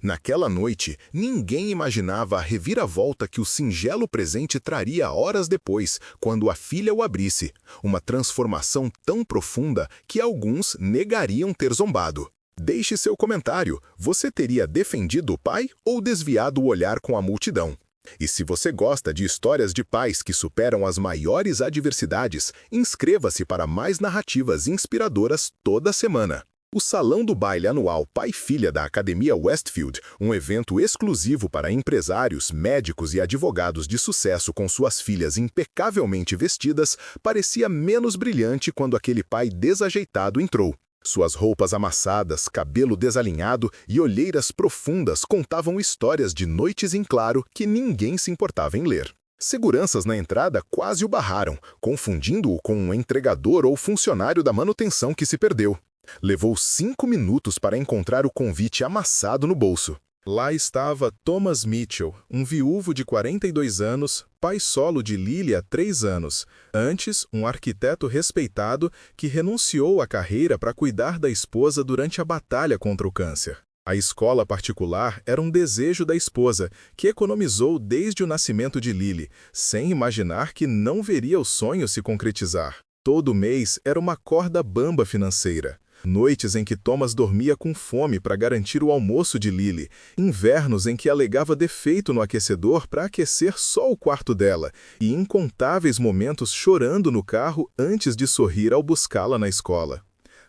Naquela noite, ninguém imaginava a reviravolta que o singelo presente traria horas depois, quando a filha o abrisse. Uma transformação tão profunda que alguns negariam ter zombado. Deixe seu comentário. Você teria defendido o pai ou desviado o olhar com a multidão? E se você gosta de histórias de pais que superam as maiores adversidades, inscreva-se para mais narrativas inspiradoras toda semana. O Salão do Baile Anual Pai-Filha da Academia Westfield, um evento exclusivo para empresários, médicos e advogados de sucesso com suas filhas impecavelmente vestidas, parecia menos brilhante quando aquele pai desajeitado entrou. Suas roupas amassadas, cabelo desalinhado e olheiras profundas contavam histórias de noites em claro que ninguém se importava em ler. Seguranças na entrada quase o barraram, confundindo-o com um entregador ou funcionário da manutenção que se perdeu. Levou 5 minutos para encontrar o convite amassado no bolso. Lá estava Thomas Mitchell, um viúvo de 42 anos, pai solo de Lily há 3 anos. Antes, um arquiteto respeitado que renunciou à carreira para cuidar da esposa durante a batalha contra o câncer. A escola particular era um desejo da esposa, que economizou desde o nascimento de Lily, sem imaginar que não veria o sonho se concretizar. Todo mês era uma corda bamba financeira. Noites em que Thomas dormia com fome para garantir o almoço de Lily, invernos em que alegava defeito no aquecedor para aquecer só o quarto dela, e incontáveis momentos chorando no carro antes de sorrir ao buscá-la na escola.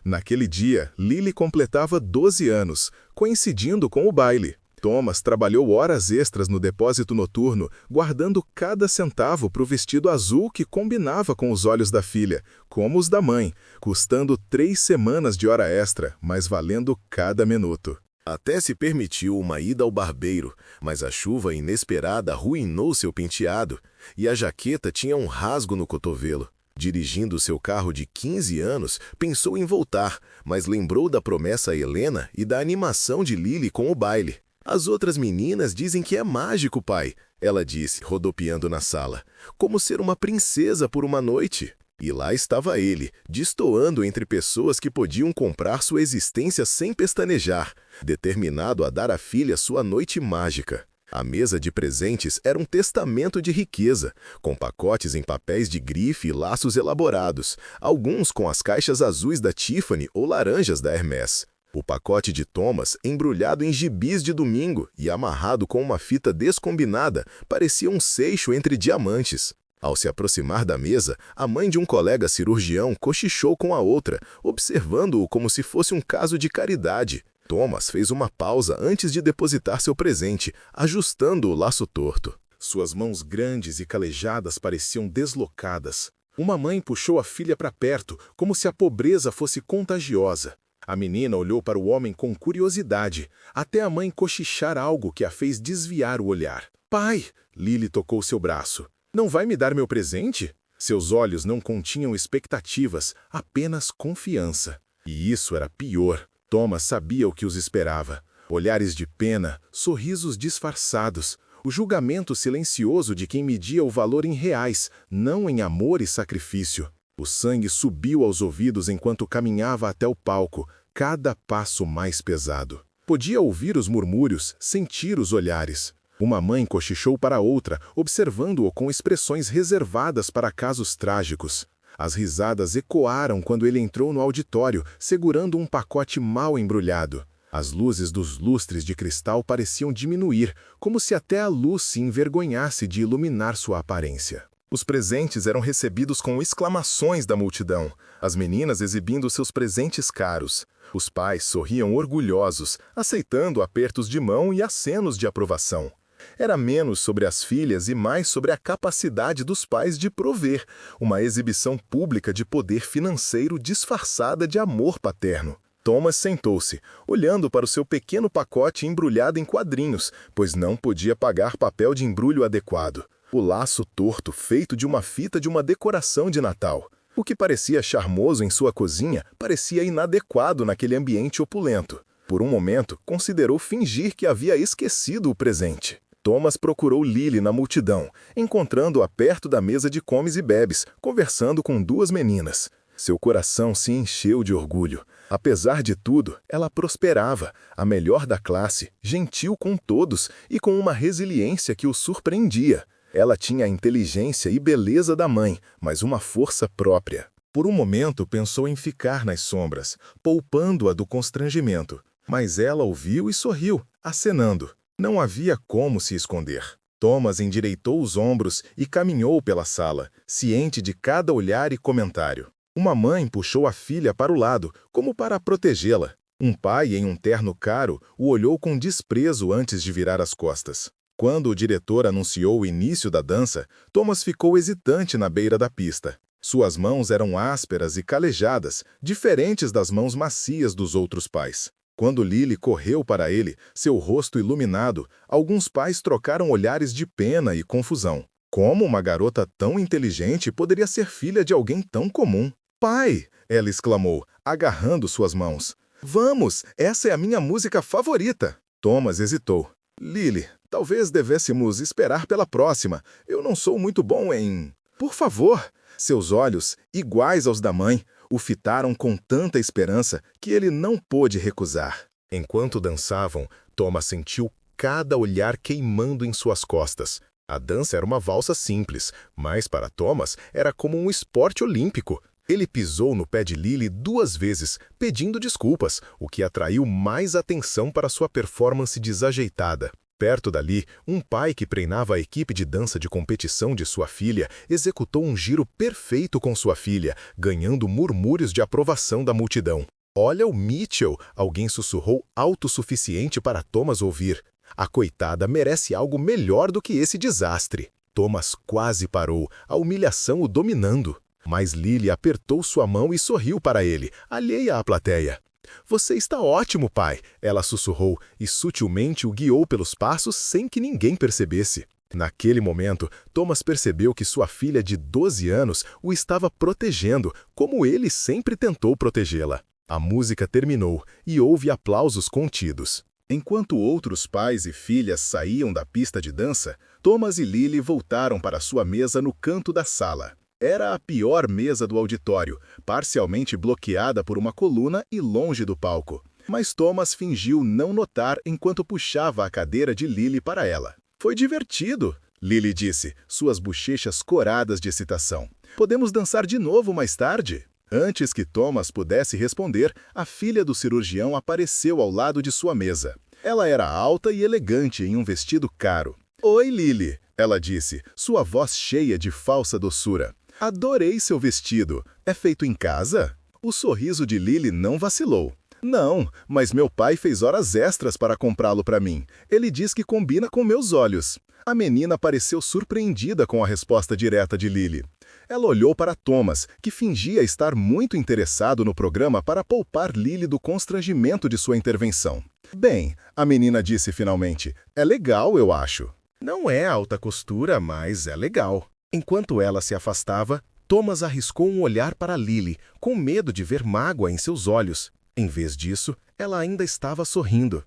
Naquele dia, Lily completava 12 anos, coincidindo com o baile. Thomas trabalhou horas extras no depósito noturno, guardando cada centavo para o vestido azul que combinava com os olhos da filha, como os da mãe, custando 3 semanas de hora extra, mas valendo cada minuto. Até se permitiu uma ida ao barbeiro, mas a chuva inesperada arruinou seu penteado, e a jaqueta tinha um rasgo no cotovelo. Dirigindo seu carro de 15 anos, pensou em voltar, mas lembrou da promessa a Helena e da animação de Lily com o baile. As outras meninas dizem que é mágico, pai, ela disse, rodopiando na sala. Como ser uma princesa por uma noite. E lá estava ele, destoando entre pessoas que podiam comprar sua existência sem pestanejar, determinado a dar à filha sua noite mágica. A mesa de presentes era um testamento de riqueza, com pacotes em papéis de grife e laços elaborados, alguns com as caixas azuis da Tiffany ou laranjas da Hermès. O pacote de Thomas, embrulhado em gibis de domingo e amarrado com uma fita descombinada, parecia um seixo entre diamantes. Ao se aproximar da mesa, a mãe de um colega cirurgião cochichou com a outra, observando-o como se fosse um caso de caridade. Thomas fez uma pausa antes de depositar seu presente, ajustando o laço torto. Suas mãos grandes e calejadas pareciam deslocadas. Uma mãe puxou a filha para perto, como se a pobreza fosse contagiosa. A menina olhou para o homem com curiosidade, até a mãe cochichar algo que a fez desviar o olhar. Pai! Lily tocou seu braço. Não vai me dar meu presente? Seus olhos não continham expectativas, apenas confiança. E isso era pior. Thomas sabia o que os esperava. Olhares de pena, sorrisos disfarçados, o julgamento silencioso de quem media o valor em reais, não em amor e sacrifício. O sangue subiu aos ouvidos enquanto caminhava até o palco, cada passo mais pesado. Podia ouvir os murmúrios, sentir os olhares. Uma mãe cochichou para outra, observando-o com expressões reservadas para casos trágicos. As risadas ecoaram quando ele entrou no auditório, segurando um pacote mal embrulhado. As luzes dos lustres de cristal pareciam diminuir, como se até a luz se envergonhasse de iluminar sua aparência. Os presentes eram recebidos com exclamações da multidão, as meninas exibindo seus presentes caros. Os pais sorriam orgulhosos, aceitando apertos de mão e acenos de aprovação. Era menos sobre as filhas e mais sobre a capacidade dos pais de prover, uma exibição pública de poder financeiro disfarçada de amor paterno. Thomas sentou-se, olhando para o seu pequeno pacote embrulhado em quadrinhos, pois não podia pagar papel de embrulho adequado. O laço torto feito de uma fita de uma decoração de Natal. O que parecia charmoso em sua cozinha parecia inadequado naquele ambiente opulento. Por um momento, considerou fingir que havia esquecido o presente. Thomas procurou Lily na multidão, encontrando-a perto da mesa de comes e bebes, conversando com 2 meninas. Seu coração se encheu de orgulho. Apesar de tudo, ela prosperava, a melhor da classe, gentil com todos e com uma resiliência que o surpreendia. Ela tinha a inteligência e beleza da mãe, mas uma força própria. Por um momento pensou em ficar nas sombras, poupando-a do constrangimento. Mas ela ouviu e sorriu, acenando. Não havia como se esconder. Thomas endireitou os ombros e caminhou pela sala, ciente de cada olhar e comentário. Uma mãe puxou a filha para o lado, como para protegê-la. Um pai, em um terno caro, o olhou com desprezo antes de virar as costas. Quando o diretor anunciou o início da dança, Thomas ficou hesitante na beira da pista. Suas mãos eram ásperas e calejadas, diferentes das mãos macias dos outros pais. Quando Lily correu para ele, seu rosto iluminado, alguns pais trocaram olhares de pena e confusão. Como uma garota tão inteligente poderia ser filha de alguém tão comum? Pai! Ela exclamou, agarrando suas mãos. Vamos, essa é a minha música favorita. Thomas hesitou. Lily, talvez devêssemos esperar pela próxima. Eu não sou muito bom em... Por favor! Seus olhos, iguais aos da mãe, o fitaram com tanta esperança que ele não pôde recusar. Enquanto dançavam, Thomas sentiu cada olhar queimando em suas costas. A dança era uma valsa simples, mas para Thomas era como um esporte olímpico. Ele pisou no pé de Lily 2 vezes, pedindo desculpas, o que atraiu mais atenção para sua performance desajeitada. Perto dali, um pai que treinava a equipe de dança de competição de sua filha executou um giro perfeito com sua filha, ganhando murmúrios de aprovação da multidão. Olha o Mitchell! Alguém sussurrou alto o suficiente para Thomas ouvir. A coitada merece algo melhor do que esse desastre. Thomas quase parou, a humilhação o dominando. Mas Lily apertou sua mão e sorriu para ele, alheia à plateia. Você está ótimo, pai, ela sussurrou e sutilmente o guiou pelos passos sem que ninguém percebesse. Naquele momento, Thomas percebeu que sua filha de 12 anos o estava protegendo, como ele sempre tentou protegê-la. A música terminou e houve aplausos contidos. Enquanto outros pais e filhas saíam da pista de dança, Thomas e Lily voltaram para sua mesa no canto da sala. Era a pior mesa do auditório, parcialmente bloqueada por uma coluna e longe do palco. Mas Thomas fingiu não notar enquanto puxava a cadeira de Lily para ela. Foi divertido, Lily disse, suas bochechas coradas de excitação. Podemos dançar de novo mais tarde? Antes que Thomas pudesse responder, a filha do cirurgião apareceu ao lado de sua mesa. Ela era alta e elegante em um vestido caro. Oi, Lily, ela disse, sua voz cheia de falsa doçura. Adorei seu vestido. É feito em casa? O sorriso de Lily não vacilou. Não, mas meu pai fez horas extras para comprá-lo para mim. Ele diz que combina com meus olhos. A menina pareceu surpreendida com a resposta direta de Lily. Ela olhou para Thomas, que fingia estar muito interessado no programa para poupar Lily do constrangimento de sua intervenção. Bem, a menina disse finalmente, é legal, eu acho. Não é alta costura, mas é legal. Enquanto ela se afastava, Thomas arriscou um olhar para Lily, com medo de ver mágoa em seus olhos. Em vez disso, ela ainda estava sorrindo.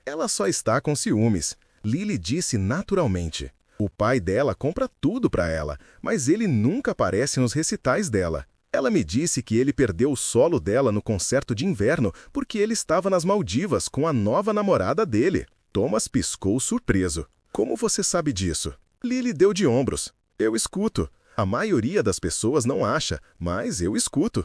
Ela só está com ciúmes, Lily disse naturalmente. O pai dela compra tudo para ela, mas ele nunca aparece nos recitais dela. Ela me disse que ele perdeu o solo dela no concerto de inverno porque ele estava nas Maldivas com a nova namorada dele. Thomas piscou surpreso. Como você sabe disso? Lily deu de ombros. Eu escuto. A maioria das pessoas não acha, mas eu escuto.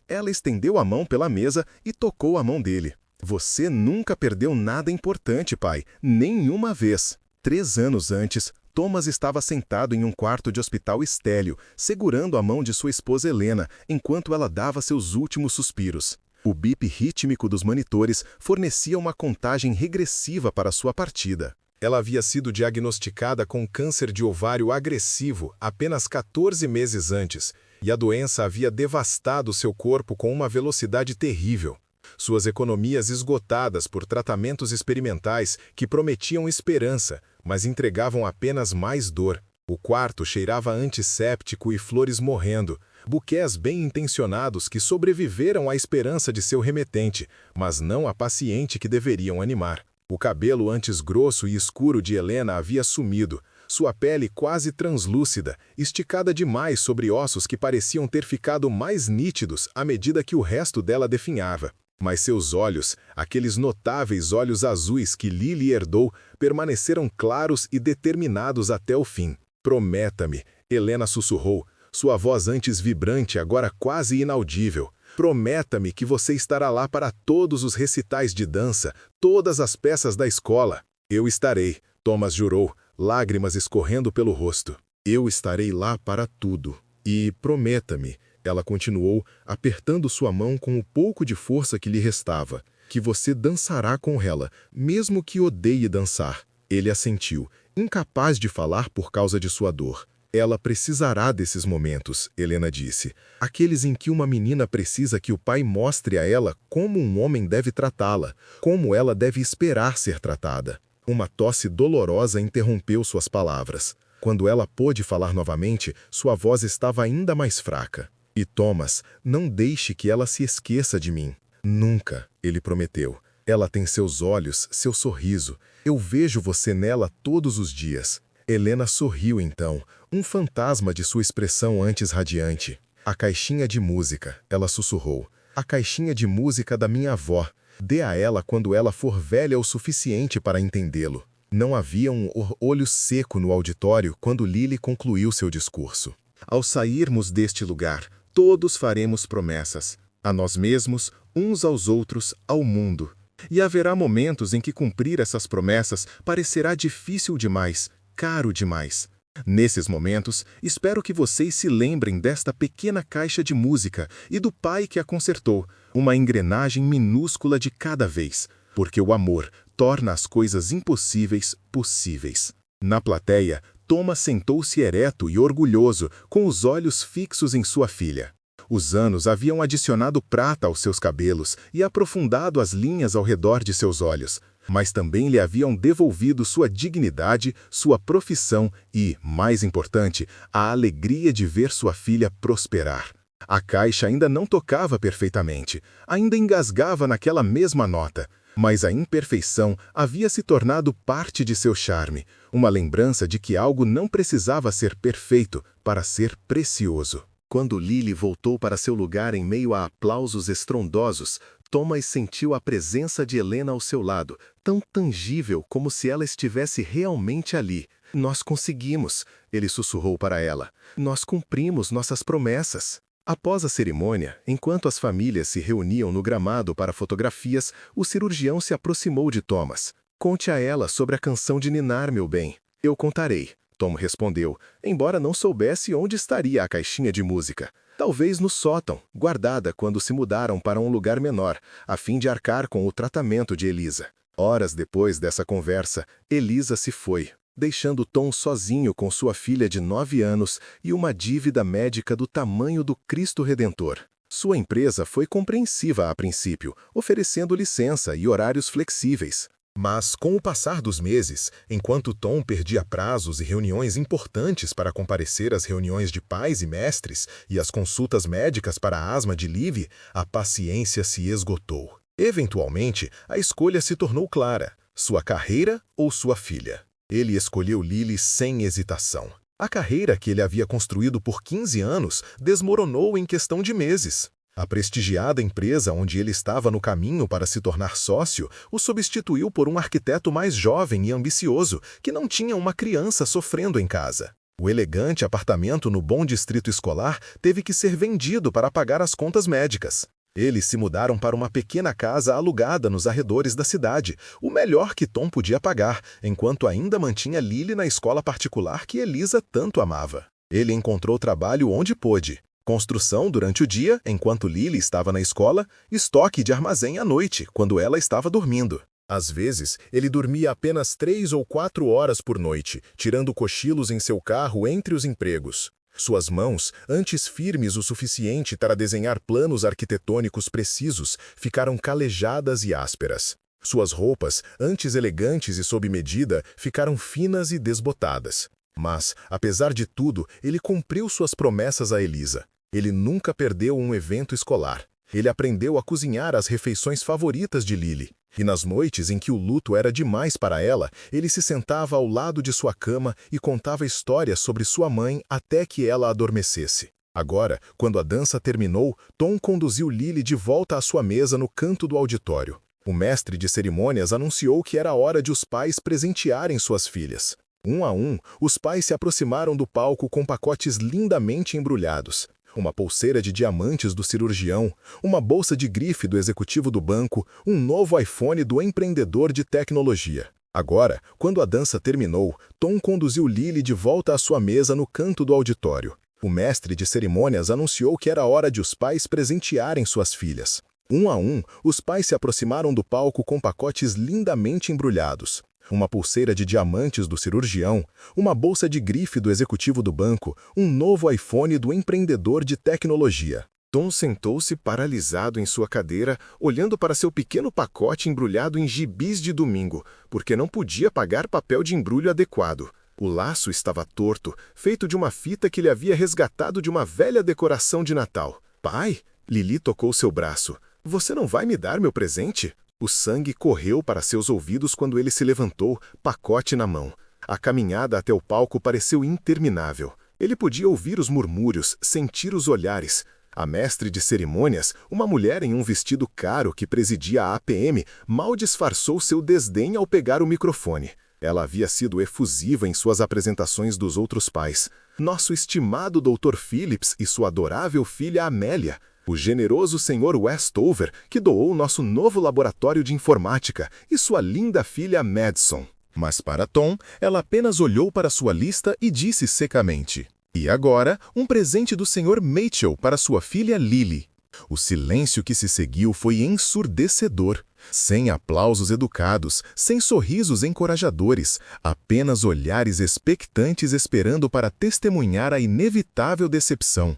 Ela estendeu a mão pela mesa e tocou a mão dele. Você nunca perdeu nada importante, pai. Nenhuma vez. 3 anos antes, Thomas estava sentado em um quarto de hospital estélio, segurando a mão de sua esposa Helena, enquanto ela dava seus últimos suspiros. O bip rítmico dos monitores fornecia uma contagem regressiva para sua partida. Ela havia sido diagnosticada com câncer de ovário agressivo apenas 14 meses antes, e a doença havia devastado seu corpo com uma velocidade terrível. Suas economias esgotadas por tratamentos experimentais que prometiam esperança, mas entregavam apenas mais dor. O quarto cheirava antisséptico e flores morrendo, buquês bem-intencionados que sobreviveram à esperança de seu remetente, mas não à paciente que deveriam animar. O cabelo antes grosso e escuro de Helena havia sumido. sua pele quase translúcida, esticada demais sobre ossos que pareciam ter ficado mais nítidos à medida que o resto dela definhava. Mas seus olhos, aqueles notáveis olhos azuis que Lily herdou, permaneceram claros e determinados até o fim. Prometa-me, Helena sussurrou, sua voz antes vibrante, agora quase inaudível. Prometa-me que você estará lá para todos os recitais de dança, todas as peças da escola. Eu estarei, Thomas jurou, lágrimas escorrendo pelo rosto. Eu estarei lá para tudo. E prometa-me, ela continuou, apertando sua mão com o pouco de força que lhe restava, que você dançará com ela, mesmo que odeie dançar. Ele assentiu, incapaz de falar por causa de sua dor. Ela precisará desses momentos, Helena disse, aqueles em que uma menina precisa que o pai mostre a ela como um homem deve tratá-la, como ela deve esperar ser tratada. Uma tosse dolorosa interrompeu suas palavras. Quando ela pôde falar novamente, sua voz estava ainda mais fraca. E Thomas, não deixe que ela se esqueça de mim. Nunca, ele prometeu. Ela tem seus olhos, seu sorriso. Eu vejo você nela todos os dias. Helena sorriu então, um fantasma de sua expressão antes radiante. A caixinha de música, ela sussurrou. A caixinha de música da minha avó. Dê a ela quando ela for velha o suficiente para entendê-lo. Não havia um olho seco no auditório quando Lily concluiu seu discurso. Ao sairmos deste lugar, todos faremos promessas. A nós mesmos, uns aos outros, ao mundo. E haverá momentos em que cumprir essas promessas parecerá difícil demais, caro demais. Nesses momentos, espero que vocês se lembrem desta pequena caixa de música e do pai que a consertou, uma engrenagem minúscula de cada vez, porque o amor torna as coisas impossíveis possíveis. Na plateia, Thomas sentou-se ereto e orgulhoso, com os olhos fixos em sua filha. Os anos haviam adicionado prata aos seus cabelos e aprofundado as linhas ao redor de seus olhos, mas também lhe haviam devolvido sua dignidade, sua profissão e, mais importante, a alegria de ver sua filha prosperar. A caixa ainda não tocava perfeitamente, ainda engasgava naquela mesma nota, mas a imperfeição havia se tornado parte de seu charme, uma lembrança de que algo não precisava ser perfeito para ser precioso. Quando Lily voltou para seu lugar em meio a aplausos estrondosos, Thomas sentiu a presença de Helena ao seu lado, tão tangível como se ela estivesse realmente ali. Nós conseguimos, ele sussurrou para ela. Nós cumprimos nossas promessas. Após a cerimônia, enquanto as famílias se reuniam no gramado para fotografias, o cirurgião se aproximou de Thomas. Conte a ela sobre a canção de ninar, meu bem. Eu contarei. Tom respondeu, embora não soubesse onde estaria a caixinha de música. Talvez no sótão, guardada quando se mudaram para um lugar menor, a fim de arcar com o tratamento de Elisa. Horas depois dessa conversa, Elisa se foi, deixando Tom sozinho com sua filha de 9 anos e uma dívida médica do tamanho do Cristo Redentor. Sua empresa foi compreensiva a princípio, oferecendo licença e horários flexíveis. Mas, com o passar dos meses, enquanto Tom perdia prazos e reuniões importantes para comparecer às reuniões de pais e mestres e às consultas médicas para a asma de Liv, a paciência se esgotou. Eventualmente, a escolha se tornou clara: sua carreira ou sua filha. Ele escolheu Lily sem hesitação. A carreira que ele havia construído por 15 anos desmoronou em questão de meses. A prestigiada empresa onde ele estava no caminho para se tornar sócio o substituiu por um arquiteto mais jovem e ambicioso, que não tinha uma criança sofrendo em casa. O elegante apartamento no bom distrito escolar teve que ser vendido para pagar as contas médicas. Eles se mudaram para uma pequena casa alugada nos arredores da cidade, o melhor que Tom podia pagar, enquanto ainda mantinha Lily na escola particular que Elisa tanto amava. Ele encontrou trabalho onde pôde. Construção durante o dia, enquanto Lily estava na escola, estoque de armazém à noite, quando ela estava dormindo. Às vezes, ele dormia apenas 3 ou 4 horas por noite, tirando cochilos em seu carro entre os empregos. Suas mãos, antes firmes o suficiente para desenhar planos arquitetônicos precisos, ficaram calejadas e ásperas. Suas roupas, antes elegantes e sob medida, ficaram finas e desbotadas. Mas, apesar de tudo, ele cumpriu suas promessas a Elisa. Ele nunca perdeu um evento escolar. Ele aprendeu a cozinhar as refeições favoritas de Lily. E nas noites em que o luto era demais para ela, ele se sentava ao lado de sua cama e contava histórias sobre sua mãe até que ela adormecesse. Agora, quando a dança terminou, Tom conduziu Lily de volta à sua mesa no canto do auditório. O mestre de cerimônias anunciou que era hora de os pais presentearem suas filhas. Um a um, os pais se aproximaram do palco com pacotes lindamente embrulhados. Uma pulseira de diamantes do cirurgião, uma bolsa de grife do executivo do banco, um novo iPhone do empreendedor de tecnologia. Agora, quando a dança terminou, Tom conduziu Lily de volta à sua mesa no canto do auditório. O mestre de cerimônias anunciou que era hora de os pais presentearem suas filhas. Um a um, os pais se aproximaram do palco com pacotes lindamente embrulhados. Uma pulseira de diamantes do cirurgião, uma bolsa de grife do executivo do banco, um novo iPhone do empreendedor de tecnologia. Tom sentou-se paralisado em sua cadeira, olhando para seu pequeno pacote embrulhado em gibis de domingo, porque não podia pagar papel de embrulho adequado. O laço estava torto, feito de uma fita que ele havia resgatado de uma velha decoração de Natal. Pai, Lily tocou seu braço. Você não vai me dar meu presente? O sangue correu para seus ouvidos quando ele se levantou, pacote na mão. A caminhada até o palco pareceu interminável. Ele podia ouvir os murmúrios, sentir os olhares. A mestre de cerimônias, uma mulher em um vestido caro que presidia a APM, mal disfarçou seu desdém ao pegar o microfone. Ela havia sido efusiva em suas apresentações dos outros pais. Nosso estimado Dr. Phillips e sua adorável filha Amélia. O generoso Sr. Westover, que doou nosso novo laboratório de informática, e sua linda filha Madison. Mas para Tom, ela apenas olhou para sua lista e disse secamente: "E agora, um presente do Sr. Mitchell para sua filha Lily." O silêncio que se seguiu foi ensurdecedor. Sem aplausos educados, sem sorrisos encorajadores, apenas olhares expectantes esperando para testemunhar a inevitável decepção.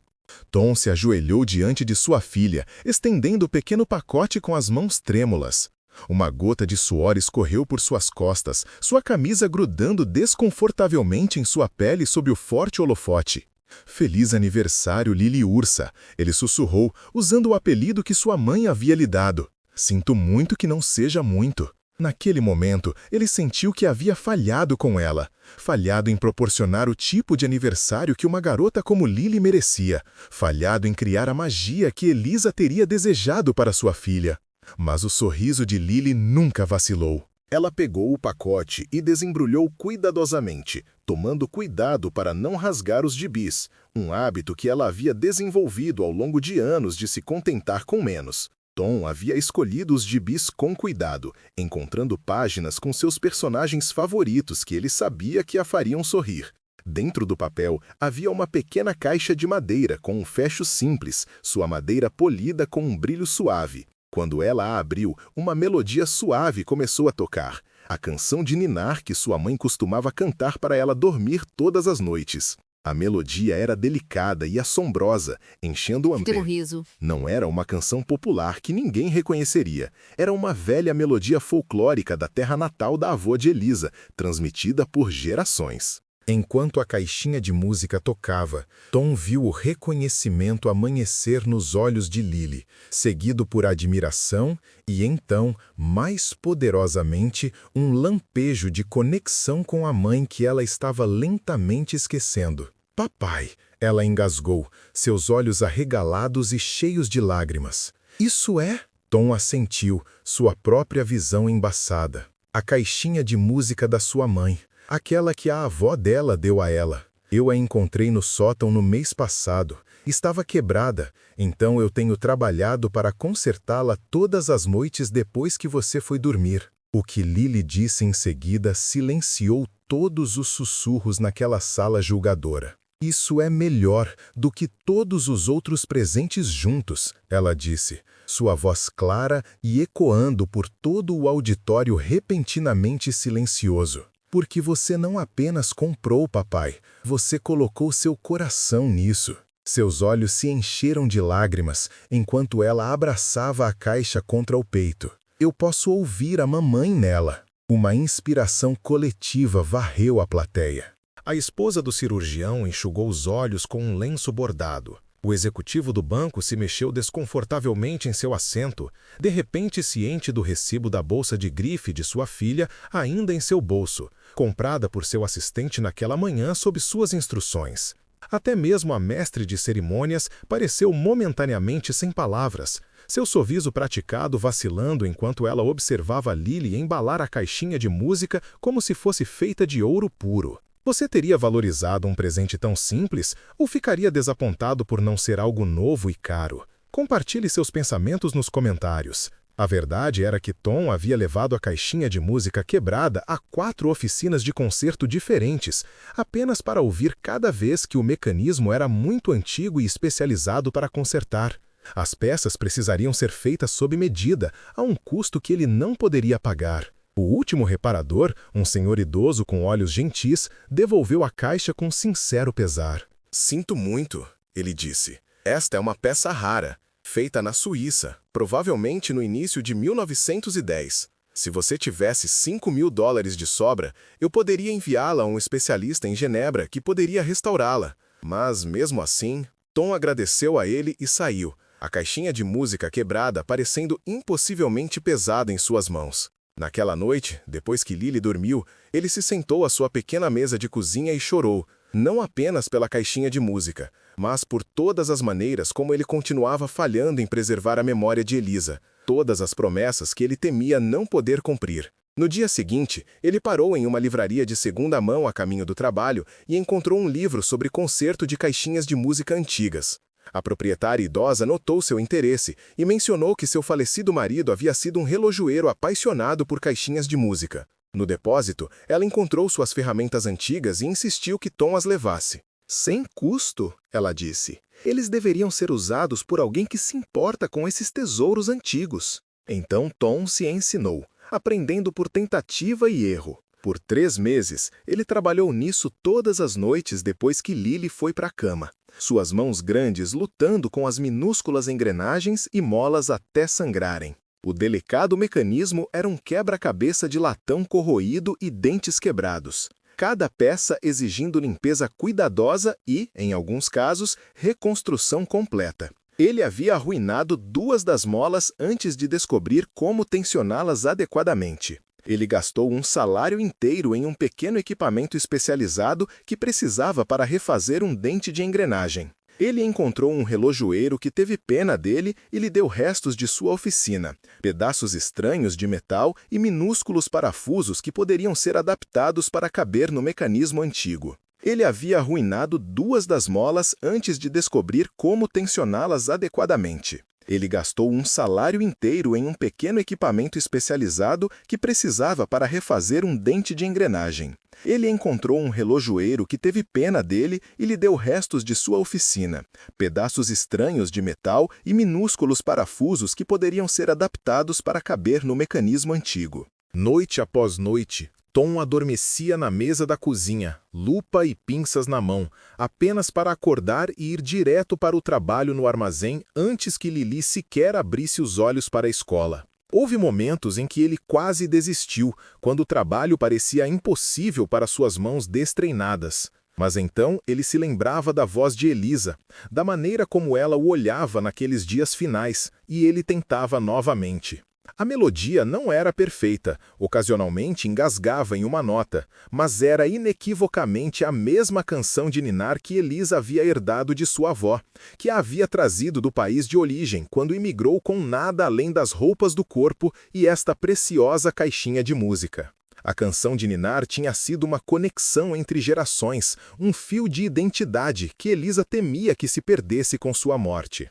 Tom se ajoelhou diante de sua filha, estendendo o pequeno pacote com as mãos trêmulas. Uma gota de suor escorreu por suas costas, sua camisa grudando desconfortavelmente em sua pele sob o forte holofote. "Feliz aniversário, Lily Ursa", ele sussurrou, usando o apelido que sua mãe havia lhe dado. "Sinto muito que não seja muito." Naquele momento, ele sentiu que havia falhado com ela. Falhado em proporcionar o tipo de aniversário que uma garota como Lily merecia. Falhado em criar a magia que Elisa teria desejado para sua filha. Mas o sorriso de Lily nunca vacilou. Ela pegou o pacote e desembrulhou cuidadosamente, tomando cuidado para não rasgar os gibis, um hábito que ela havia desenvolvido ao longo de anos de se contentar com menos. Tom havia escolhido os gibis com cuidado, encontrando páginas com seus personagens favoritos que ele sabia que a fariam sorrir. Dentro do papel havia uma pequena caixa de madeira com um fecho simples, sua madeira polida com um brilho suave. Quando ela a abriu, uma melodia suave começou a tocar, a canção de ninar que sua mãe costumava cantar para ela dormir todas as noites. A melodia era delicada e assombrosa, enchendo o ambiente. Não era uma canção popular que ninguém reconheceria. Era uma velha melodia folclórica da terra natal da avó de Elisa, transmitida por gerações. Enquanto a caixinha de música tocava, Tom viu o reconhecimento amanhecer nos olhos de Lily, seguido por admiração e então, mais poderosamente, um lampejo de conexão com a mãe que ela estava lentamente esquecendo. "Papai", ela engasgou, seus olhos arregalados e cheios de lágrimas. "Isso é?" Tom assentiu, sua própria visão embaçada. A caixinha de música da sua mãe. Aquela que a avó dela deu a ela. Eu a encontrei no sótão no mês passado. Estava quebrada, então eu tenho trabalhado para consertá-la todas as noites depois que você foi dormir. O que Lily disse em seguida silenciou todos os sussurros naquela sala julgadora. "Isso é melhor do que todos os outros presentes juntos", ela disse, sua voz clara e ecoando por todo o auditório repentinamente silencioso. "Porque você não apenas comprou, papai, você colocou seu coração nisso." Seus olhos se encheram de lágrimas, enquanto ela abraçava a caixa contra o peito. "Eu posso ouvir a mamãe nela." Uma inspiração coletiva varreu a plateia. A esposa do cirurgião enxugou os olhos com um lenço bordado. O executivo do banco se mexeu desconfortavelmente em seu assento, de repente ciente do recibo da bolsa de grife de sua filha ainda em seu bolso, comprada por seu assistente naquela manhã sob suas instruções. Até mesmo a mestre de cerimônias pareceu momentaneamente sem palavras, seu sorriso praticado vacilando enquanto ela observava Lily embalar a caixinha de música como se fosse feita de ouro puro. Você teria valorizado um presente tão simples ou ficaria desapontado por não ser algo novo e caro? Compartilhe seus pensamentos nos comentários. A verdade era que Tom havia levado a caixinha de música quebrada a 4 oficinas de concerto diferentes, apenas para ouvir cada vez que o mecanismo era muito antigo e especializado para consertar. As peças precisariam ser feitas sob medida, a um custo que ele não poderia pagar. O último reparador, um senhor idoso com olhos gentis, devolveu a caixa com sincero pesar. Sinto muito, ele disse. Esta é uma peça rara, feita na Suíça, provavelmente no início de 1910. Se você tivesse $5.000 de sobra, eu poderia enviá-la a um especialista em Genebra que poderia restaurá-la. Mas, mesmo assim, Tom agradeceu a ele e saiu, a caixinha de música quebrada parecendo impossivelmente pesada em suas mãos. Naquela noite, depois que Lily dormiu, ele se sentou à sua pequena mesa de cozinha e chorou, não apenas pela caixinha de música, mas por todas as maneiras como ele continuava falhando em preservar a memória de Elisa, todas as promessas que ele temia não poder cumprir. No dia seguinte, ele parou em uma livraria de segunda mão a caminho do trabalho e encontrou um livro sobre conserto de caixinhas de música antigas. A proprietária idosa notou seu interesse e mencionou que seu falecido marido havia sido um relojoeiro apaixonado por caixinhas de música. No depósito, ela encontrou suas ferramentas antigas e insistiu que Tom as levasse. Sem custo, ela disse. Eles deveriam ser usados por alguém que se importa com esses tesouros antigos. Então Tom se ensinou, aprendendo por tentativa e erro. Por 3 meses, ele trabalhou nisso todas as noites depois que Lily foi para a cama. Suas mãos grandes lutando com as minúsculas engrenagens e molas até sangrarem. O delicado mecanismo era um quebra-cabeça de latão corroído e dentes quebrados. Cada peça exigindo limpeza cuidadosa e, em alguns casos, reconstrução completa. Ele havia arruinado 2 das molas antes de descobrir como tensioná-las adequadamente. Ele gastou um salário inteiro em um pequeno equipamento especializado que precisava para refazer um dente de engrenagem. Ele encontrou um relojoeiro que teve pena dele e lhe deu restos de sua oficina, pedaços estranhos de metal e minúsculos parafusos que poderiam ser adaptados para caber no mecanismo antigo. Ele havia arruinado 2 das molas antes de descobrir como tensioná-las adequadamente. Ele gastou um salário inteiro em um pequeno equipamento especializado que precisava para refazer um dente de engrenagem. Ele encontrou um relojoeiro que teve pena dele e lhe deu restos de sua oficina, pedaços estranhos de metal e minúsculos parafusos que poderiam ser adaptados para caber no mecanismo antigo. Noite após noite, Tom adormecia na mesa da cozinha, lupa e pinças na mão, apenas para acordar e ir direto para o trabalho no armazém antes que Lily sequer abrisse os olhos para a escola. Houve momentos em que ele quase desistiu, quando o trabalho parecia impossível para suas mãos destreinadas. Mas então ele se lembrava da voz de Elisa, da maneira como ela o olhava naqueles dias finais, e ele tentava novamente. A melodia não era perfeita, ocasionalmente engasgava em uma nota, mas era inequivocamente a mesma canção de ninar que Elisa havia herdado de sua avó, que a havia trazido do país de origem quando imigrou com nada além das roupas do corpo e esta preciosa caixinha de música. A canção de ninar tinha sido uma conexão entre gerações, um fio de identidade que Elisa temia que se perdesse com sua morte.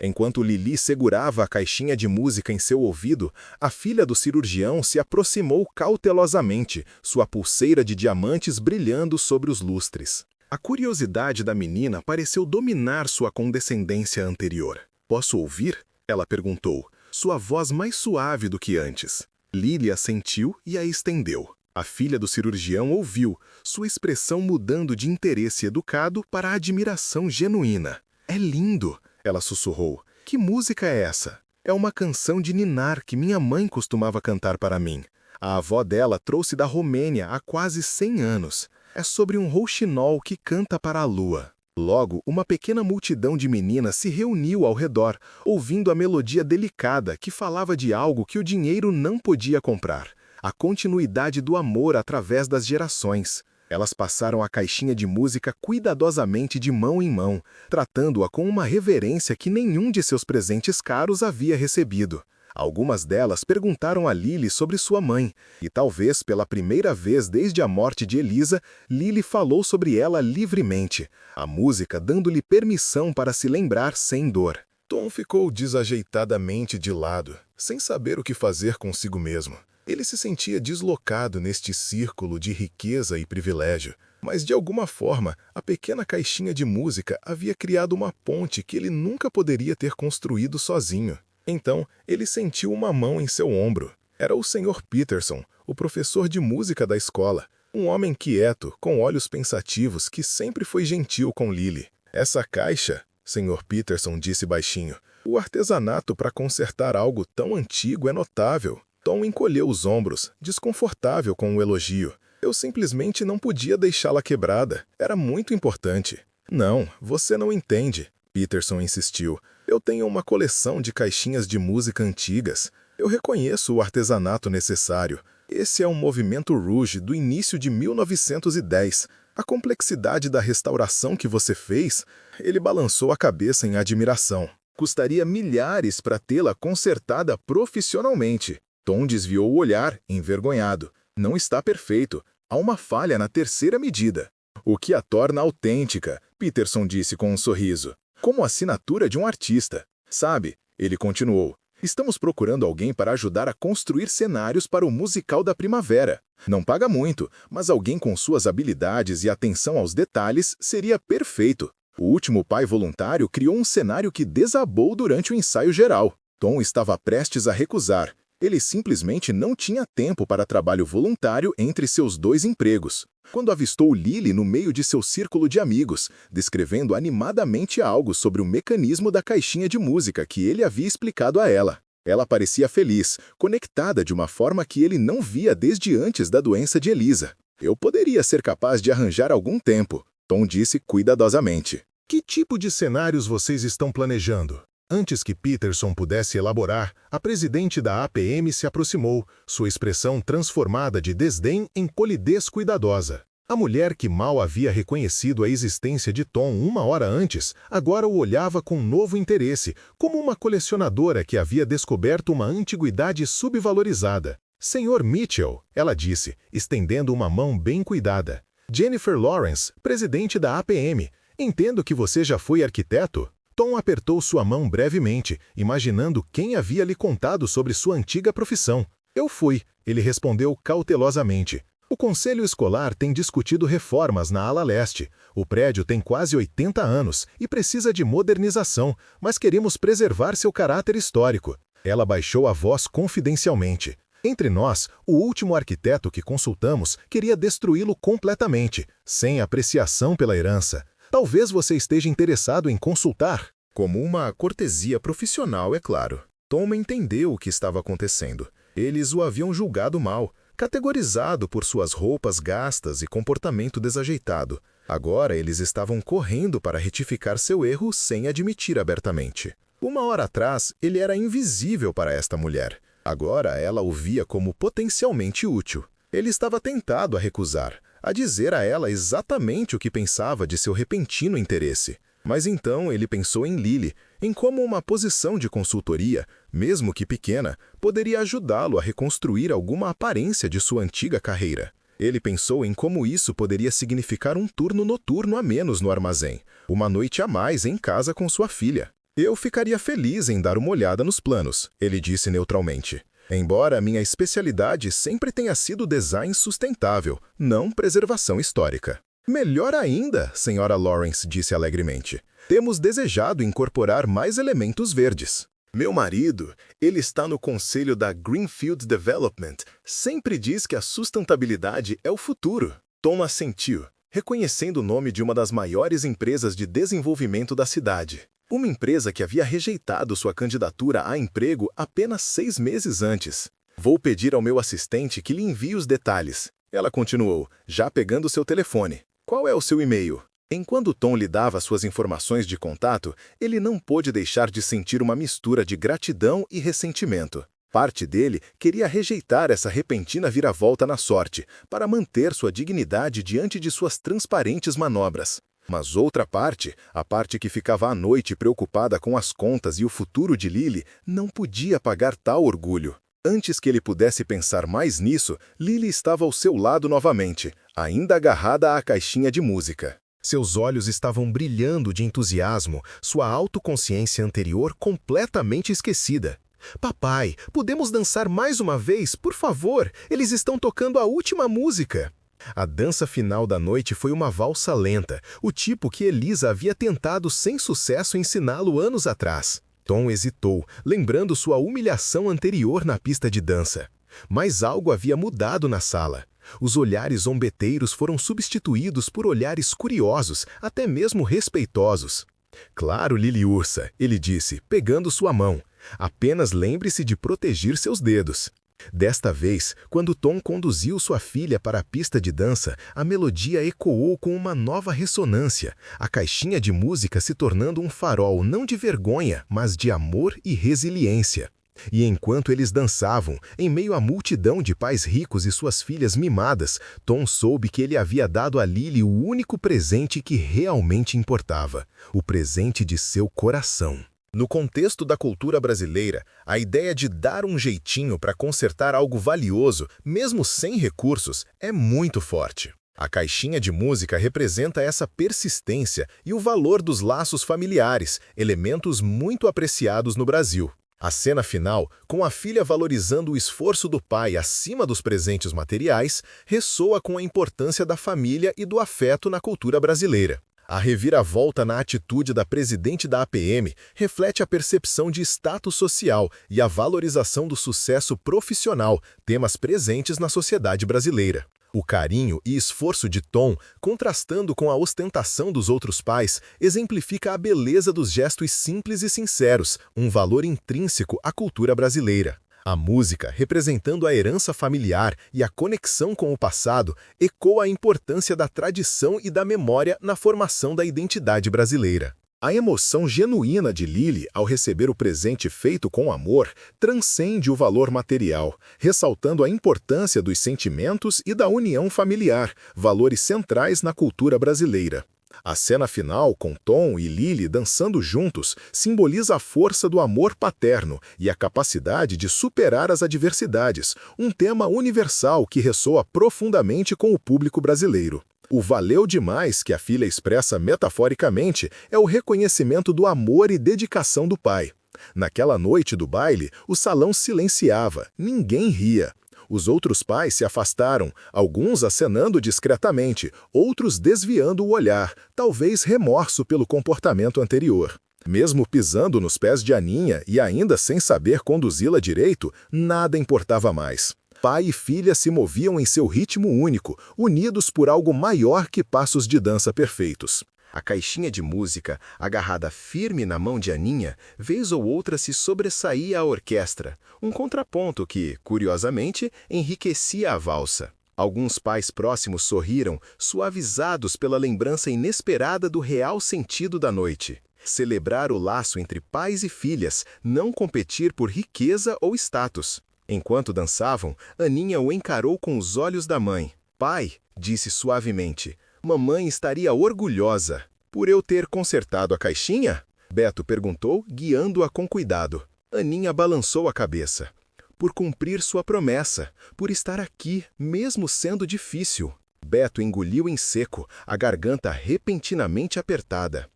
Enquanto Lily segurava a caixinha de música em seu ouvido, a filha do cirurgião se aproximou cautelosamente, sua pulseira de diamantes brilhando sobre os lustres. A curiosidade da menina pareceu dominar sua condescendência anterior. "Posso ouvir?" ela perguntou, sua voz mais suave do que antes. Lily assentiu e a estendeu. A filha do cirurgião ouviu, sua expressão mudando de interesse educado para admiração genuína. "É lindo!" ela sussurrou. "Que música é essa?" "É uma canção de ninar que minha mãe costumava cantar para mim. A avó dela trouxe da Romênia há quase 100 anos. É sobre um rouxinol que canta para a lua." Logo, uma pequena multidão de meninas se reuniu ao redor, ouvindo a melodia delicada que falava de algo que o dinheiro não podia comprar: a continuidade do amor através das gerações. Elas passaram a caixinha de música cuidadosamente de mão em mão, tratando-a com uma reverência que nenhum de seus presentes caros havia recebido. Algumas delas perguntaram a Lily sobre sua mãe, e talvez pela primeira vez desde a morte de Elisa, Lily falou sobre ela livremente, a música dando-lhe permissão para se lembrar sem dor. Tom ficou desajeitadamente de lado, sem saber o que fazer consigo mesmo. Ele se sentia deslocado neste círculo de riqueza e privilégio, mas de alguma forma a pequena caixinha de música havia criado uma ponte que ele nunca poderia ter construído sozinho. Então, ele sentiu uma mão em seu ombro. Era o Sr. Peterson, o professor de música da escola, um homem quieto, com olhos pensativos, que sempre foi gentil com Lily. Essa caixa, Sr. Peterson disse baixinho, o artesanato para consertar algo tão antigo é notável. Tom encolheu os ombros, desconfortável com o elogio. Eu simplesmente não podia deixá-la quebrada. Era muito importante. Não, você não entende, Peterson insistiu. Eu tenho uma coleção de caixinhas de música antigas. Eu reconheço o artesanato necessário. Esse é um movimento Rouge do início de 1910. A complexidade da restauração que você fez, ele balançou a cabeça em admiração. Custaria milhares para tê-la consertada profissionalmente. Tom desviou o olhar, envergonhado. Não está perfeito. Há uma falha na terceira medida. O que a torna autêntica, Peterson disse com um sorriso. Como a assinatura de um artista. Sabe, ele continuou, estamos procurando alguém para ajudar a construir cenários para o musical da primavera. Não paga muito, mas alguém com suas habilidades e atenção aos detalhes seria perfeito. O último pai voluntário criou um cenário que desabou durante o ensaio geral. Tom estava prestes a recusar. Ele simplesmente não tinha tempo para trabalho voluntário entre seus 2 empregos. Quando avistou Lily no meio de seu círculo de amigos, descrevendo animadamente algo sobre o mecanismo da caixinha de música que ele havia explicado a ela. Ela parecia feliz, conectada de uma forma que ele não via desde antes da doença de Elisa. Eu poderia ser capaz de arranjar algum tempo, Tom disse cuidadosamente. Que tipo de cenários vocês estão planejando? Antes que Peterson pudesse elaborar, a presidente da APM se aproximou, sua expressão transformada de desdém em polidez cuidadosa. A mulher que mal havia reconhecido a existência de Tom uma hora antes, agora o olhava com novo interesse, como uma colecionadora que havia descoberto uma antiguidade subvalorizada. Sr. Mitchell, ela disse, estendendo uma mão bem cuidada. Jennifer Lawrence, presidente da APM. Entendo que você já foi arquiteto? Tom apertou sua mão brevemente, imaginando quem havia lhe contado sobre sua antiga profissão. Eu fui, ele respondeu cautelosamente. O conselho escolar tem discutido reformas na ala leste. O prédio tem quase 80 anos e precisa de modernização, mas queremos preservar seu caráter histórico. Ela baixou a voz confidencialmente. Entre nós, o último arquiteto que consultamos queria destruí-lo completamente, sem apreciação pela herança. Talvez você esteja interessado em consultar. Como uma cortesia profissional, é claro. Tom entendeu o que estava acontecendo. Eles o haviam julgado mal, categorizado por suas roupas gastas e comportamento desajeitado. Agora eles estavam correndo para retificar seu erro sem admitir abertamente. Uma hora atrás, ele era invisível para esta mulher. Agora ela o via como potencialmente útil. Ele estava tentado a recusar, a dizer a ela exatamente o que pensava de seu repentino interesse. Mas então ele pensou em Lily, em como uma posição de consultoria, mesmo que pequena, poderia ajudá-lo a reconstruir alguma aparência de sua antiga carreira. Ele pensou em como isso poderia significar um turno noturno a menos no armazém, uma noite a mais em casa com sua filha. Eu ficaria feliz em dar uma olhada nos planos, ele disse neutralmente. Embora minha especialidade sempre tenha sido design sustentável, não preservação histórica. Melhor ainda, Sra. Lawrence disse alegremente. Temos desejado incorporar mais elementos verdes. Meu marido, ele está no conselho da Greenfield Development, sempre diz que a sustentabilidade é o futuro. Tom assentiu, reconhecendo o nome de uma das maiores empresas de desenvolvimento da cidade. Uma empresa que havia rejeitado sua candidatura a emprego apenas 6 meses antes. Vou pedir ao meu assistente que lhe envie os detalhes. Ela continuou, já pegando seu telefone. Qual é o seu e-mail? Enquanto Tom lhe dava suas informações de contato, ele não pôde deixar de sentir uma mistura de gratidão e ressentimento. Parte dele queria rejeitar essa repentina viravolta na sorte, para manter sua dignidade diante de suas transparentes manobras. Mas outra parte, a parte que ficava à noite preocupada com as contas e o futuro de Lily, não podia pagar tal orgulho. Antes que ele pudesse pensar mais nisso, Lily estava ao seu lado novamente, ainda agarrada à caixinha de música. Seus olhos estavam brilhando de entusiasmo, sua autoconsciência anterior completamente esquecida. Papai, podemos dançar mais uma vez, por favor? Eles estão tocando a última música. A dança final da noite foi uma valsa lenta, o tipo que Elisa havia tentado sem sucesso ensiná-lo anos atrás. Tom hesitou, lembrando sua humilhação anterior na pista de dança. Mas algo havia mudado na sala. Os olhares zombeteiros foram substituídos por olhares curiosos, até mesmo respeitosos. Claro, Lily Ursa, ele disse, pegando sua mão. Apenas lembre-se de proteger seus dedos. Desta vez, quando Tom conduziu sua filha para a pista de dança, a melodia ecoou com uma nova ressonância, a caixinha de música se tornando um farol não de vergonha, mas de amor e resiliência. E enquanto eles dançavam, em meio à multidão de pais ricos e suas filhas mimadas, Tom soube que ele havia dado a Lily o único presente que realmente importava, o presente de seu coração. No contexto da cultura brasileira, a ideia de dar um jeitinho para consertar algo valioso, mesmo sem recursos, é muito forte. A caixinha de música representa essa persistência e o valor dos laços familiares, elementos muito apreciados no Brasil. A cena final, com a filha valorizando o esforço do pai acima dos presentes materiais, ressoa com a importância da família e do afeto na cultura brasileira. A reviravolta na atitude da presidente da APM reflete a percepção de status social e a valorização do sucesso profissional, temas presentes na sociedade brasileira. O carinho e esforço de Tom, contrastando com a ostentação dos outros pais, exemplifica a beleza dos gestos simples e sinceros, um valor intrínseco à cultura brasileira. A música, representando a herança familiar e a conexão com o passado, ecoa a importância da tradição e da memória na formação da identidade brasileira. A emoção genuína de Lily ao receber o presente feito com amor transcende o valor material, ressaltando a importância dos sentimentos e da união familiar, valores centrais na cultura brasileira. A cena final, com Tom e Lily dançando juntos, simboliza a força do amor paterno e a capacidade de superar as adversidades, um tema universal que ressoa profundamente com o público brasileiro. O valeu demais que a filha expressa metaforicamente é o reconhecimento do amor e dedicação do pai. Naquela noite do baile, o salão silenciava, ninguém ria. Os outros pais se afastaram, alguns acenando discretamente, outros desviando o olhar, talvez remorso pelo comportamento anterior. Mesmo pisando nos pés de Aninha e ainda sem saber conduzi-la direito, nada importava mais. Pai e filha se moviam em seu ritmo único, unidos por algo maior que passos de dança perfeitos. A caixinha de música, agarrada firme na mão de Aninha, vez ou outra se sobressaía à orquestra, um contraponto que, curiosamente, enriquecia a valsa. Alguns pais próximos sorriram, suavizados pela lembrança inesperada do real sentido da noite. Celebrar o laço entre pais e filhas, não competir por riqueza ou status. Enquanto dançavam, Aninha o encarou com os olhos da mãe. Pai, disse suavemente, mamãe estaria orgulhosa. Por eu ter consertado a caixinha? Beto perguntou, guiando-a com cuidado. Aninha balançou a cabeça. Por cumprir sua promessa, por estar aqui, mesmo sendo difícil. Beto engoliu em seco, a garganta repentinamente apertada.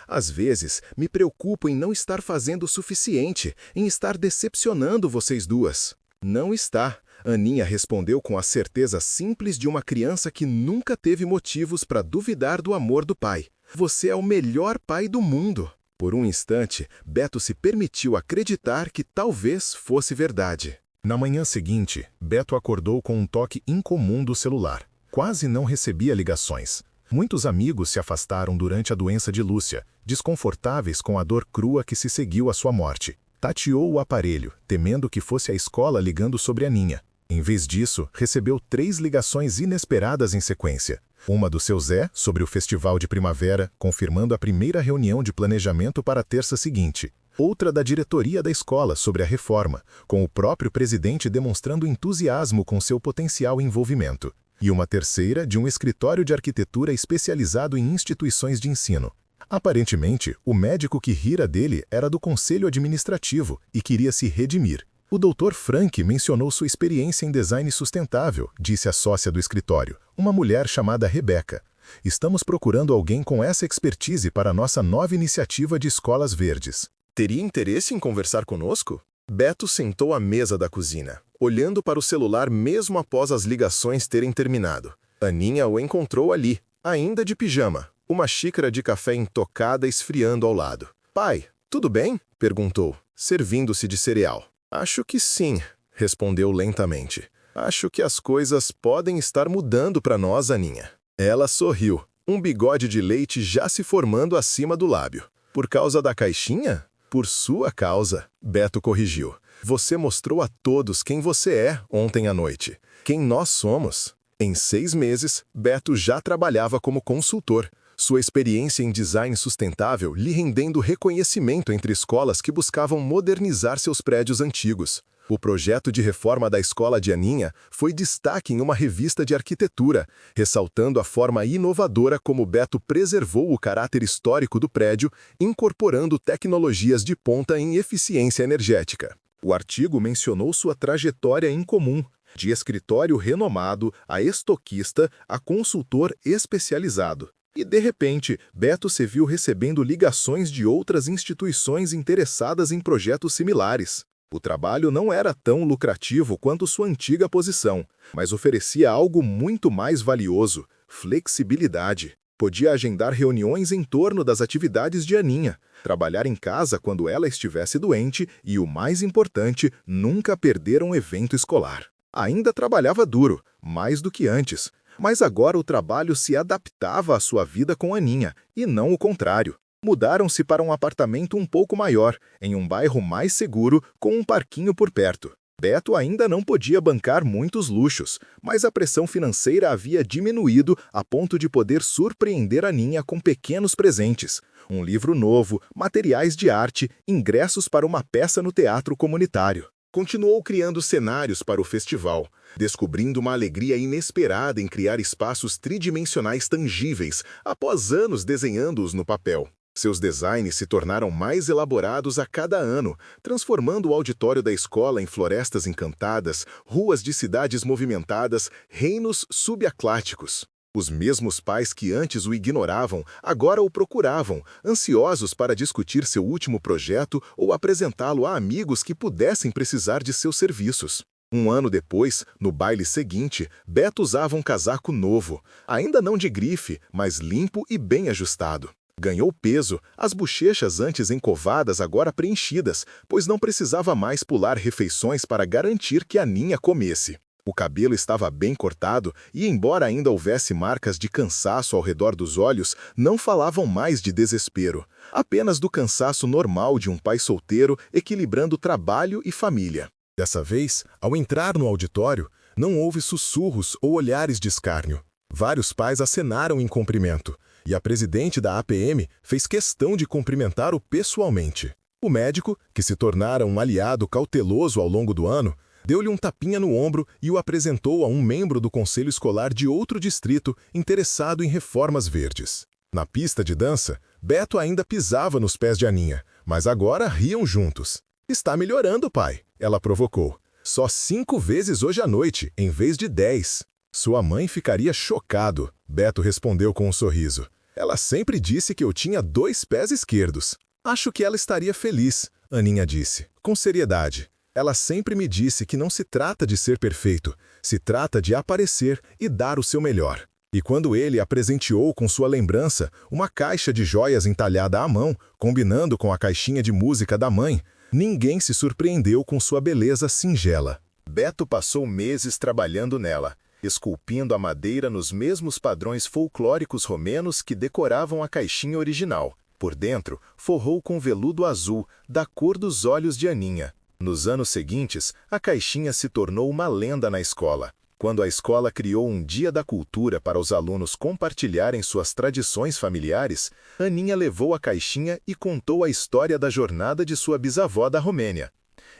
Às vezes, me preocupo em não estar fazendo o suficiente, em estar decepcionando vocês duas. Não está, Aninha respondeu com a certeza simples de uma criança que nunca teve motivos para duvidar do amor do pai. Você é o melhor pai do mundo. Por um instante, Beto se permitiu acreditar que talvez fosse verdade. Na manhã seguinte, Beto acordou com um toque incomum do celular. Quase não recebia ligações. Muitos amigos se afastaram durante a doença de Lúcia, desconfortáveis com a dor crua que se seguiu à sua morte. Tateou o aparelho, temendo que fosse a escola ligando sobre Aninha. Em vez disso, recebeu 3 ligações inesperadas em sequência. Uma do seu Zé, sobre o festival de primavera, confirmando a primeira reunião de planejamento para a terça seguinte. Outra da diretoria da escola sobre a reforma, com o próprio presidente demonstrando entusiasmo com seu potencial envolvimento. E uma terceira de um escritório de arquitetura especializado em instituições de ensino. Aparentemente, o médico que rira dele era do conselho administrativo e queria se redimir. O Dr. Frank mencionou sua experiência em design sustentável, disse a sócia do escritório, uma mulher chamada Rebeca. Estamos procurando alguém com essa expertise para nossa nova iniciativa de escolas verdes. Teria interesse em conversar conosco? Beto sentou à mesa da cozinha, olhando para o celular mesmo após as ligações terem terminado. Aninha o encontrou ali, ainda de pijama, uma xícara de café intocada esfriando ao lado. Pai, tudo bem? Perguntou, servindo-se de cereal. Acho que sim, respondeu lentamente. Acho que as coisas podem estar mudando para nós, Aninha. Ela sorriu, um bigode de leite já se formando acima do lábio. Por causa da caixinha? Por sua causa, Beto corrigiu. Você mostrou a todos quem você é ontem à noite, quem nós somos. Em 6 meses, Beto já trabalhava como consultor. Sua experiência em design sustentável lhe rendendo reconhecimento entre escolas que buscavam modernizar seus prédios antigos. O projeto de reforma da escola de Aninha foi destaque em uma revista de arquitetura, ressaltando a forma inovadora como Beto preservou o caráter histórico do prédio, incorporando tecnologias de ponta em eficiência energética. O artigo mencionou sua trajetória em comum, de escritório renomado a estoquista a consultor especializado. E, de repente, Beto se viu recebendo ligações de outras instituições interessadas em projetos similares. O trabalho não era tão lucrativo quanto sua antiga posição, mas oferecia algo muito mais valioso: flexibilidade. Podia agendar reuniões em torno das atividades de Aninha, trabalhar em casa quando ela estivesse doente e, o mais importante, nunca perder um evento escolar. Ainda trabalhava duro, mais do que antes, mas agora o trabalho se adaptava à sua vida com Aninha, e não o contrário. Mudaram-se para um apartamento um pouco maior, em um bairro mais seguro, com um parquinho por perto. Beto ainda não podia bancar muitos luxos, mas a pressão financeira havia diminuído a ponto de poder surpreender Aninha com pequenos presentes. Um livro novo, materiais de arte, ingressos para uma peça no teatro comunitário. Continuou criando cenários para o festival, descobrindo uma alegria inesperada em criar espaços tridimensionais tangíveis, após anos desenhando-os no papel. Seus designs se tornaram mais elaborados a cada ano, transformando o auditório da escola em florestas encantadas, ruas de cidades movimentadas, reinos subaquáticos. Os mesmos pais que antes o ignoravam, agora o procuravam, ansiosos para discutir seu último projeto ou apresentá-lo a amigos que pudessem precisar de seus serviços. Um ano depois, no baile seguinte, Beto usava um casaco novo, ainda não de grife, mas limpo e bem ajustado. Ganhou peso, as bochechas antes encovadas agora preenchidas, pois não precisava mais pular refeições para garantir que Aninha comesse. O cabelo estava bem cortado e, embora ainda houvesse marcas de cansaço ao redor dos olhos, não falavam mais de desespero, apenas do cansaço normal de um pai solteiro equilibrando trabalho e família. Dessa vez, ao entrar no auditório, não houve sussurros ou olhares de escárnio. Vários pais acenaram em cumprimento, e a presidente da APM fez questão de cumprimentar-o pessoalmente. O médico, que se tornara um aliado cauteloso ao longo do ano, deu-lhe um tapinha no ombro e o apresentou a um membro do conselho escolar de outro distrito interessado em reformas verdes. Na pista de dança, Beto ainda pisava nos pés de Aninha, mas agora riam juntos. "Está melhorando, pai", ela provocou. "Só 5 vezes hoje à noite, em vez de 10. Sua mãe ficaria chocado, Beto respondeu com um sorriso. Ela sempre disse que eu tinha 2 pés esquerdos. Acho que ela estaria feliz, Aninha disse, com seriedade. Ela sempre me disse que não se trata de ser perfeito, se trata de aparecer e dar o seu melhor. E quando ele a presenteou com sua lembrança, uma caixa de joias entalhada à mão, combinando com a caixinha de música da mãe, ninguém se surpreendeu com sua beleza singela. Beto passou meses trabalhando nela, esculpindo a madeira nos mesmos padrões folclóricos romenos que decoravam a caixinha original. Por dentro, forrou com veludo azul, da cor dos olhos de Aninha. Nos anos seguintes, a caixinha se tornou uma lenda na escola. Quando a escola criou um Dia da Cultura para os alunos compartilharem suas tradições familiares, Aninha levou a caixinha e contou a história da jornada de sua bisavó da Romênia.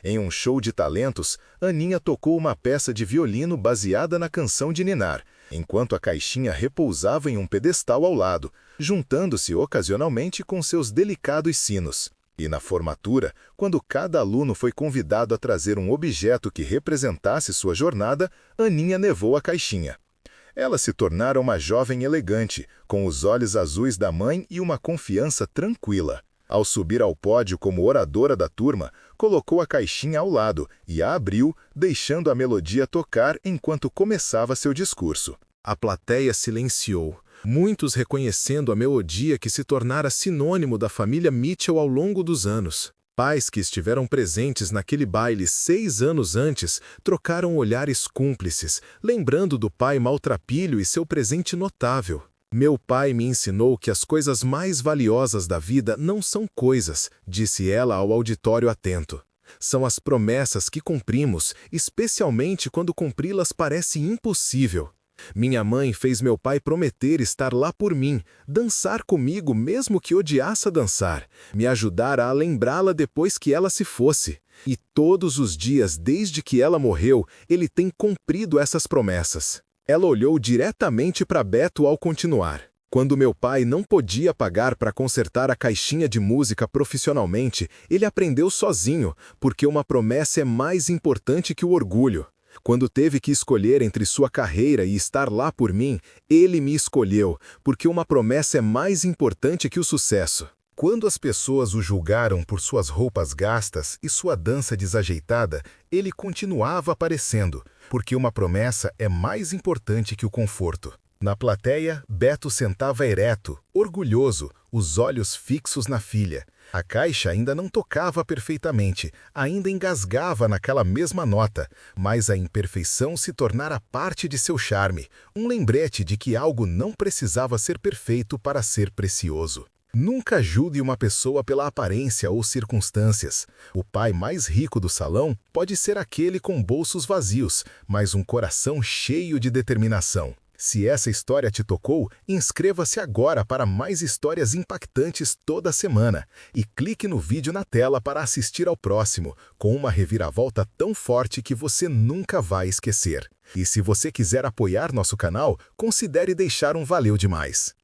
Em um show de talentos, Aninha tocou uma peça de violino baseada na canção de ninar, enquanto a caixinha repousava em um pedestal ao lado, juntando-se ocasionalmente com seus delicados sinos. E na formatura, quando cada aluno foi convidado a trazer um objeto que representasse sua jornada, Aninha levou a caixinha. Ela se tornara uma jovem elegante, com os olhos azuis da mãe e uma confiança tranquila. Ao subir ao pódio como oradora da turma, colocou a caixinha ao lado e a abriu, deixando a melodia tocar enquanto começava seu discurso. A plateia silenciou, muitos reconhecendo a melodia que se tornara sinônimo da família Mitchell ao longo dos anos. Pais que estiveram presentes naquele baile 6 anos antes trocaram olhares cúmplices, lembrando do pai maltrapilho e seu presente notável. Meu pai me ensinou que as coisas mais valiosas da vida não são coisas, disse ela ao auditório atento. São as promessas que cumprimos, especialmente quando cumpri-las parece impossível. Minha mãe fez meu pai prometer estar lá por mim, dançar comigo mesmo que odiasse dançar, me ajudar a lembrá-la depois que ela se fosse. E todos os dias desde que ela morreu, ele tem cumprido essas promessas. Ela olhou diretamente para Beto ao continuar. Quando meu pai não podia pagar para consertar a caixinha de música profissionalmente, ele aprendeu sozinho, porque uma promessa é mais importante que o orgulho. Quando teve que escolher entre sua carreira e estar lá por mim, ele me escolheu, porque uma promessa é mais importante que o sucesso. Quando as pessoas o julgaram por suas roupas gastas e sua dança desajeitada, ele continuava aparecendo, porque uma promessa é mais importante que o conforto. Na plateia, Beto sentava ereto, orgulhoso, os olhos fixos na filha. A caixa ainda não tocava perfeitamente, ainda engasgava naquela mesma nota, mas a imperfeição se tornara parte de seu charme, um lembrete de que algo não precisava ser perfeito para ser precioso. Nunca julgue uma pessoa pela aparência ou circunstâncias. O pai mais rico do salão pode ser aquele com bolsos vazios, mas um coração cheio de determinação. Se essa história te tocou, inscreva-se agora para mais histórias impactantes toda semana e clique no vídeo na tela para assistir ao próximo, com uma reviravolta tão forte que você nunca vai esquecer. E se você quiser apoiar nosso canal, considere deixar um valeu demais.